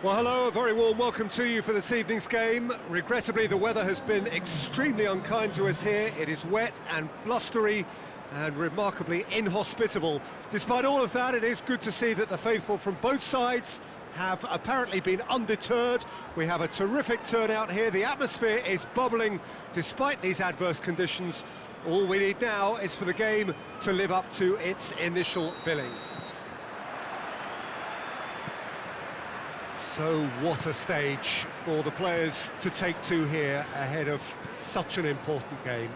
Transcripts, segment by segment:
Well, hello, a very warm welcome to you for this evening's game. Regrettably, the weather has been extremely unkind to us here. It is wet and blustery and remarkably inhospitable. Despite all of that, it is good to see that the faithful from both sides have apparently been undeterred. We have a terrific turnout here. The atmosphere is bubbling despite these adverse conditions. All we need now is for the game to live up to its initial billing. So what a stage for the players to take to here ahead of such an important game.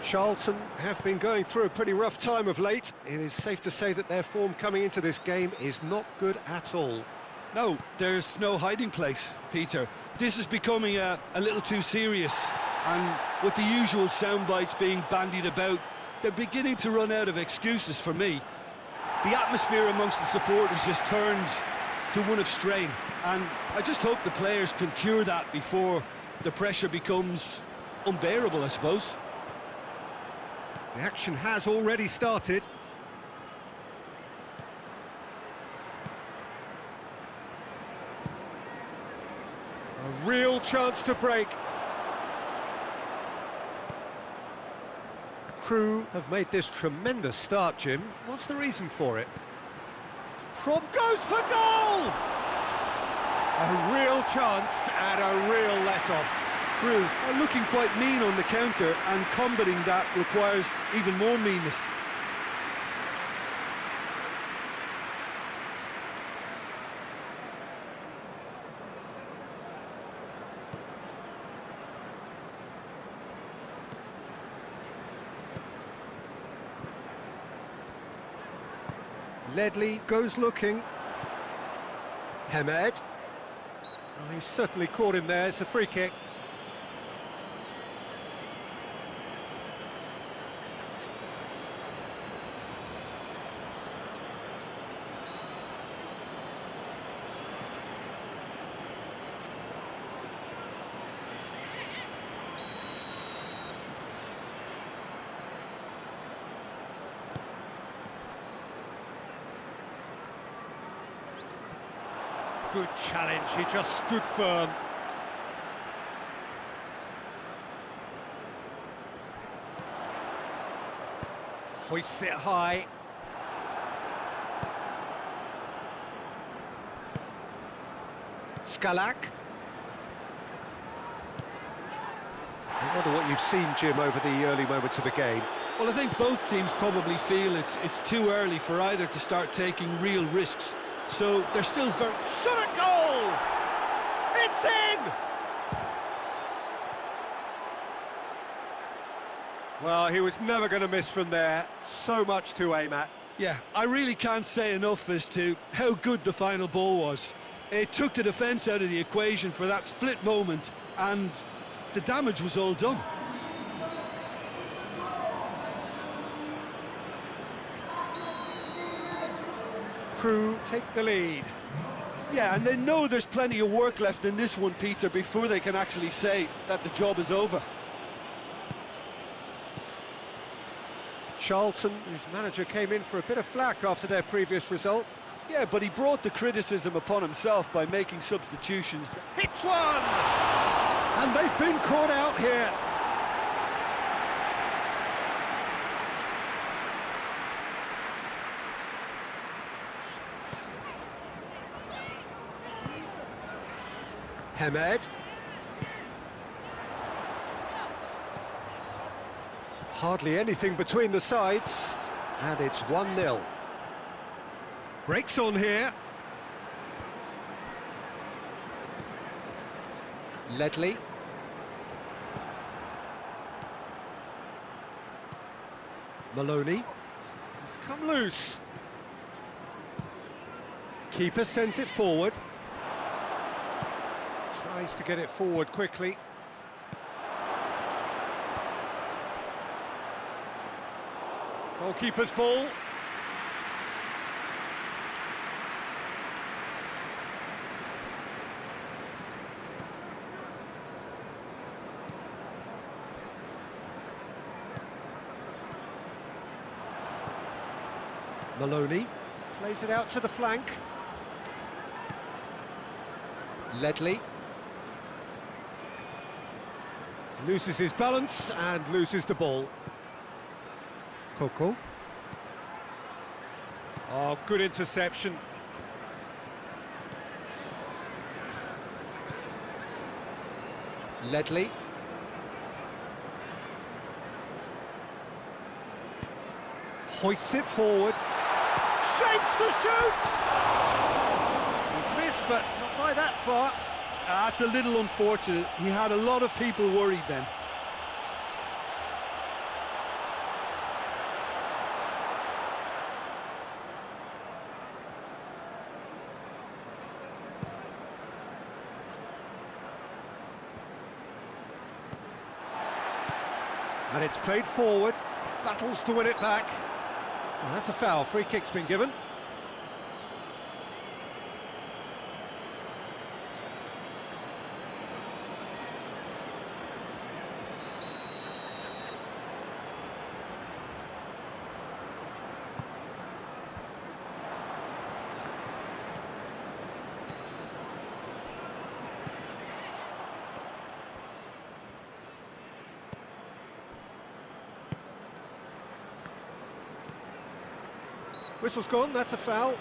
Charlton have been going through a pretty rough time of late. It is safe to say that their form coming into this game is not good at all. No, there's no hiding place, Peter. This is becoming a little too serious, and with the usual sound bites being bandied about, they're beginning to run out of excuses for me. The atmosphere amongst the supporters just turned to one of strain, and I just hope the players can cure that before the pressure becomes unbearable, I suppose. The action has already started. A real chance to break. Crew have made this tremendous start, Jim. What's the reason for it? Goes for goal! A real chance and a real let-off. Crew are looking quite mean on the counter, and combating that requires even more meanness. Ledley goes looking. Hamed. Oh, he certainly caught him there. It's a free kick. Good challenge, he just stood firm. Hoists it high. Scalak. I wonder what you've seen, Jim, over the early moments of the game. Well, I think both teams probably feel it's too early for either to start taking real risks. So they're still very... Shot at goal! It's in! Well, he was never going to miss from there. So much to aim at. Yeah, I really can't say enough as to how good the final ball was. It took the defence out of the equation for that split moment, and the damage was all done. Crew take the lead. Yeah, and they know there's plenty of work left in this one, Peter, before they can actually say that the job is over. Charlton, whose manager came in for a bit of flack after their previous result. Yeah, but he brought the criticism upon himself by making substitutions. Hits one! And they've been caught out here. Hamed. Hardly anything between the sides, and it's 1-0. Breaks on here. Ledley. Maloney. He's come loose. Keeper sends it forward. Tries to get it forward quickly. Goalkeeper's ball. Maloney plays it out to the flank. Ledley. Loses his balance and loses the ball. Coco. Oh, good interception. Ledley. Hoists it forward. Shapes to shoot! He's missed, but not by that far. That's a little unfortunate. He had a lot of people worried then. And it's played forward, battles to win it back. Well, that's a foul, free kick's been given. Whistle's gone, that's a foul.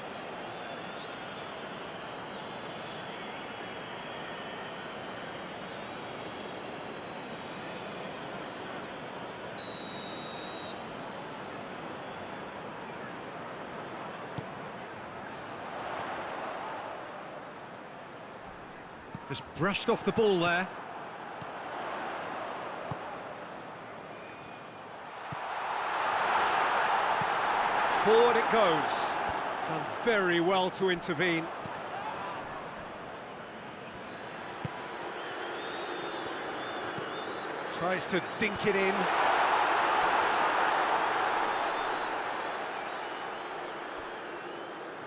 Just brushed off the ball there. Forward it goes. Done very well to intervene. Tries to dink it in.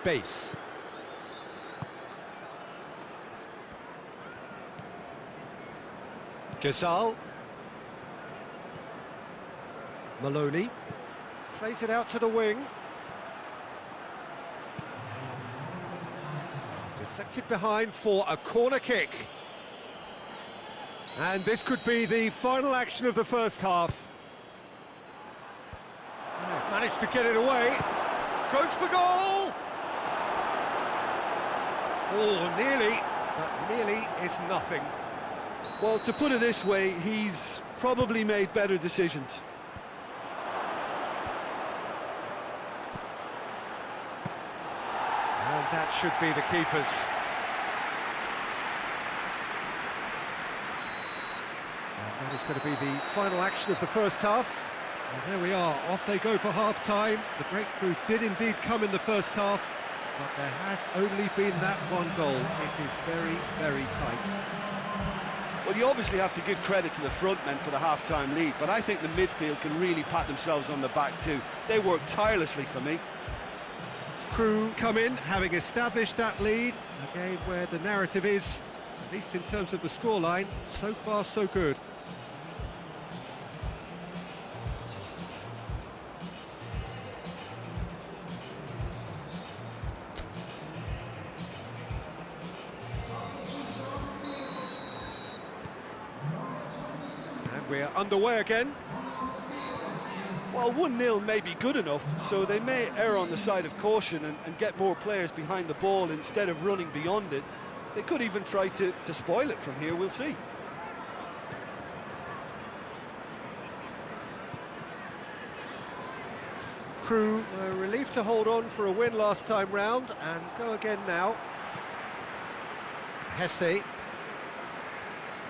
Base. Ghazal. Maloney. Plays it out to the wing. Deflected behind for a corner kick. And this could be the final action of the first half. They've managed to get it away. Goes for goal! Oh, nearly, but nearly is nothing. Well, to put it this way, he's probably made better decisions. And that should be the keeper's. And that is going to be the final action of the first half. And there we are, off they go for half-time. The breakthrough did indeed come in the first half, but there has only been that one goal. It is very, very tight. Well, you obviously have to give credit to the front men for the half-time lead, but I think the midfield can really pat themselves on the back too. They worked tirelessly for me. Crew come in, having established that lead. A game where the narrative is, at least in terms of the scoreline, so far so good. And we're underway again. Well, 1-0 may be good enough, so they may err on the side of caution and get more players behind the ball instead of running beyond it. They could even try to spoil it from here, we'll see. Crew were relieved to hold on for a win last time round and go again now. Hesse.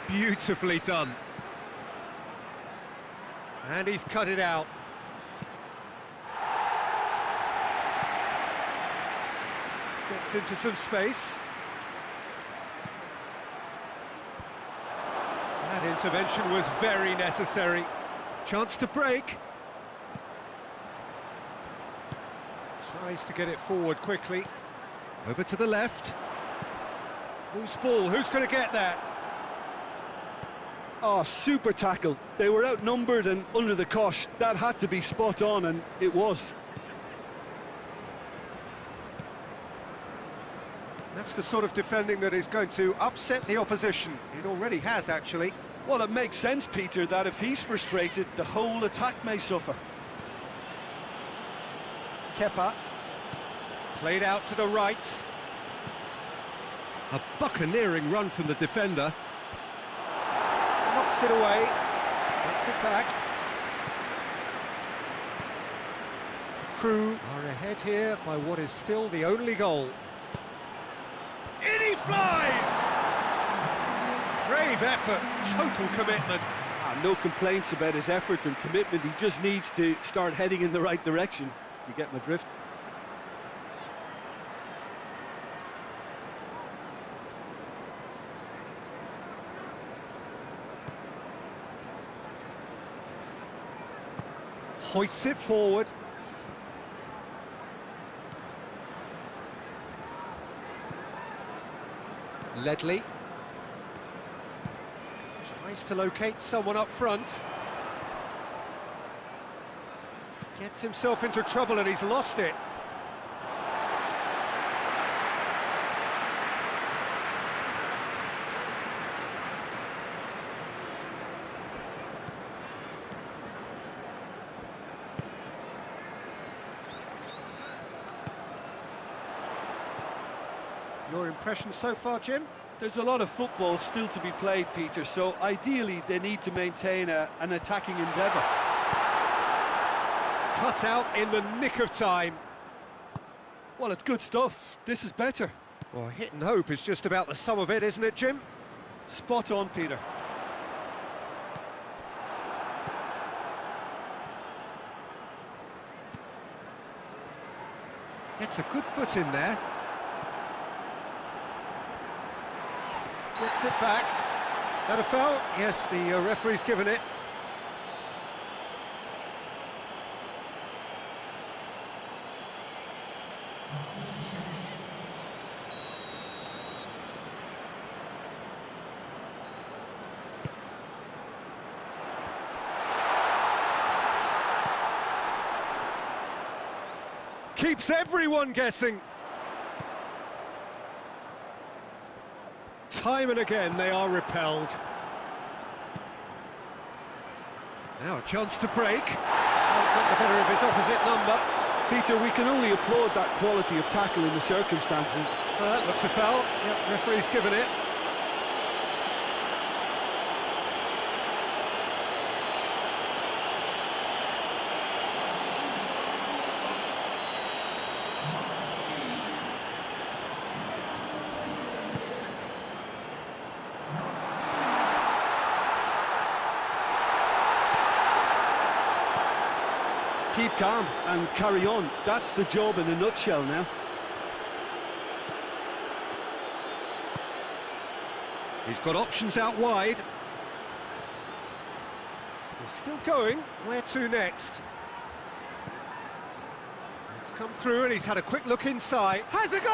Beautifully done. And he's cut it out. Gets into some space. That intervention was very necessary. Chance to break. Tries to get it forward quickly. Over to the left. Loose ball, who's going to get that? Oh, super tackle. They were outnumbered and under the cosh. That had to be spot on, and it was. That's the sort of defending that is going to upset the opposition. It already has, actually. Well, it makes sense, Peter, that if he's frustrated, the whole attack may suffer. Kepa. Played out to the right. A buccaneering run from the defender. Knocks it away. Gets it back. Crew are ahead here by what is still the only goal. In he flies! Brave effort, total commitment. No complaints about his effort and commitment. He just needs to start heading in the right direction. You get my drift? Hoists it forward. Ledley. Tries to locate someone up front. Gets himself into trouble and he's lost it. Your impression so far, Jim? There's a lot of football still to be played, Peter, so ideally they need to maintain an attacking endeavour. Cut out in the nick of time. Well, it's good stuff. This is better. Well, hit and hope is just about the sum of it, isn't it, Jim? Spot on, Peter. Gets a good foot in there. Gets it back. That a foul? Yes, the referee's given it. Keeps everyone guessing. Time and again they are repelled. Now a chance to break. Got the better of his opposite number. Peter, we can only applaud that quality of tackle in the circumstances. That looks a foul. Yep, referee's given it. Keep calm and carry on. That's the job in a nutshell now. He's got options out wide. He's still going. Where to next? It's come through and he's had a quick look inside. Has a goal!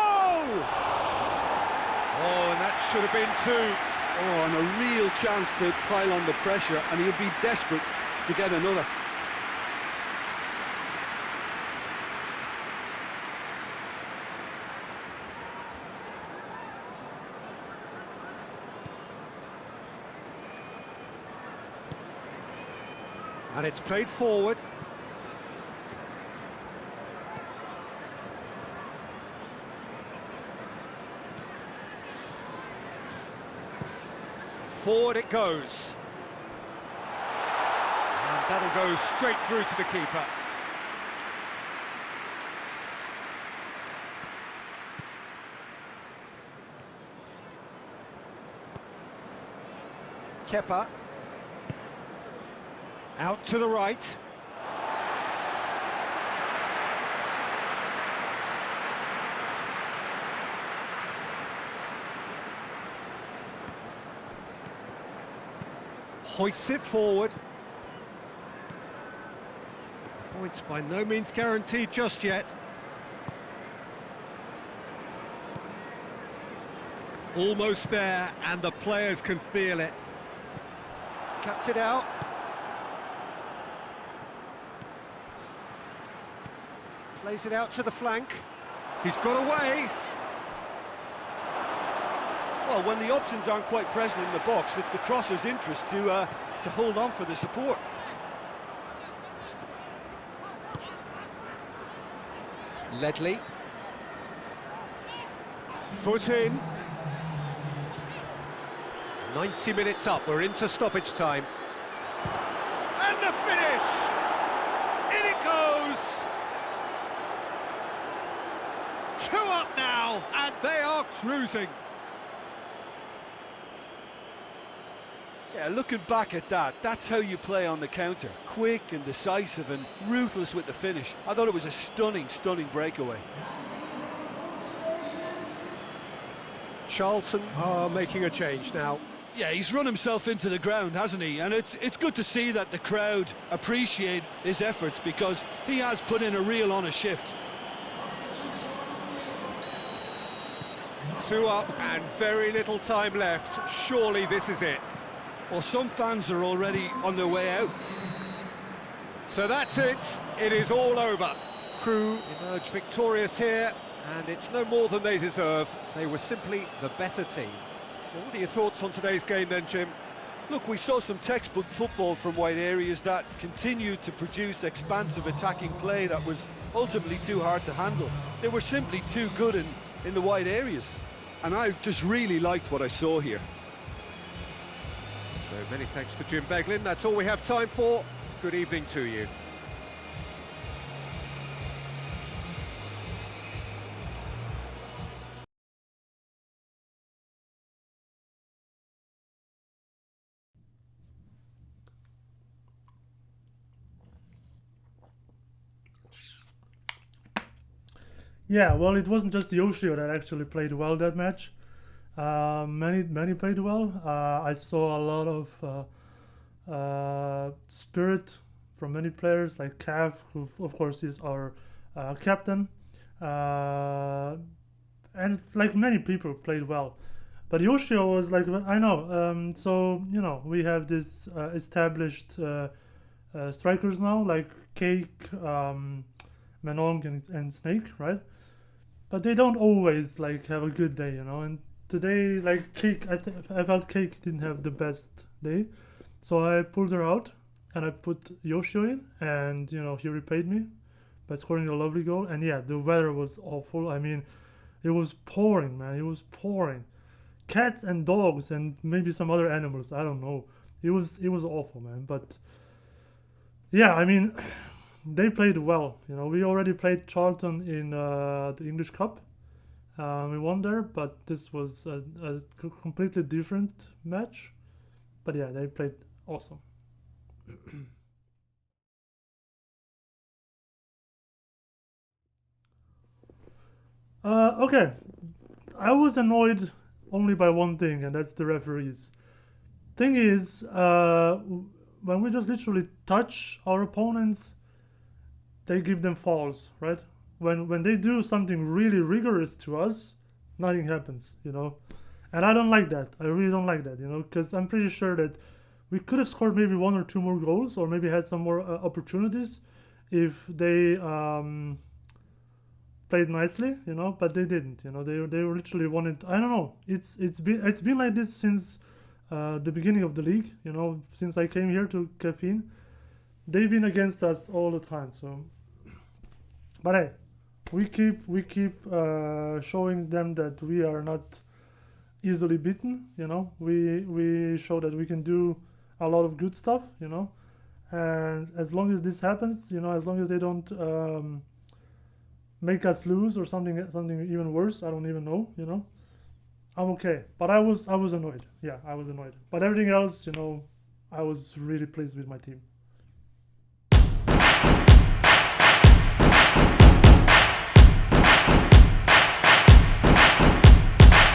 Oh, and that should have been two. Oh, and a real chance to pile on the pressure, and he'll be desperate to get another. And it's played forward. Forward it goes. And that'll go straight through to the keeper. Kepa. Out to the right. Hoists it forward. The points by no means guaranteed just yet. Almost there, and the players can feel it. Cuts it out. Plays it out to the flank. He's got away. Well, when the options aren't quite present in the box, it's the crosser's interest to hold on for the support. Ledley. Foot in. 90 minutes up, we're into stoppage time. And the finish! In it goes! 2 up now, and they are cruising. Yeah, looking back at that, that's how you play on the counter. Quick and decisive and ruthless with the finish. I thought it was a stunning, stunning breakaway. Charlton are making a change now. Yeah, he's run himself into the ground, hasn't he? And it's good to see that the crowd appreciate his efforts, because he has put in a real honest shift. 2 up and very little time left. Surely this is it. Well, some fans are already on their way out. So that's it. It is all over. Crew emerge victorious here, and it's no more than they deserve. They were simply the better team. Well, what are your thoughts on today's game then, Jim? Look, we saw some textbook football from wide areas that continued to produce expansive attacking play that was ultimately too hard to handle. They were simply too good in the wide areas, and I just really liked what I saw here. So many thanks to Jim Beglin. That's all we have time for. Good evening to you. Yeah, well, it wasn't just Yoshio that actually played well that match. Many played well. I saw a lot of spirit from many players, like Cav, who of course is our captain, and like many people played well. But Yoshio was like, I know. So you know, we have this established strikers now, like Cake, Manong, and Snake, right? But they don't always like have a good day, you know. And today, like Cake, I felt Cake didn't have the best day, so I pulled her out and I put Yoshio in, and you know, he repaid me by scoring a lovely goal. And yeah, the weather was awful. I mean, it was pouring, man. It was pouring. Cats and dogs and maybe some other animals. I don't know. It was awful, man. But yeah, I mean, they played well. You know, we already played Charlton in the English Cup. We won there, but this was a completely different match. But yeah, they played awesome. Okay, I was annoyed only by one thing, and that's the referees. Thing is, when we just literally touch our opponents, they give them fouls, right? When they do something really rigorous to us, nothing happens, you know. And I don't like that. I really don't like that, you know, because I'm pretty sure that we could have scored maybe 1 or 2 more goals, or maybe had some more opportunities if they played nicely, you know. But they didn't, you know. They literally wanted. I don't know. It's been like this since the beginning of the league, you know, since I came here to Caffeine. They've been against us all the time. So, but hey, we keep showing them that we are not easily beaten. You know, we show that we can do a lot of good stuff. You know, and as long as this happens, you know, as long as they don't make us lose or something even worse, I don't even know. You know, I'm okay. But I was annoyed. Yeah, I was annoyed. But everything else, you know, I was really pleased with my team.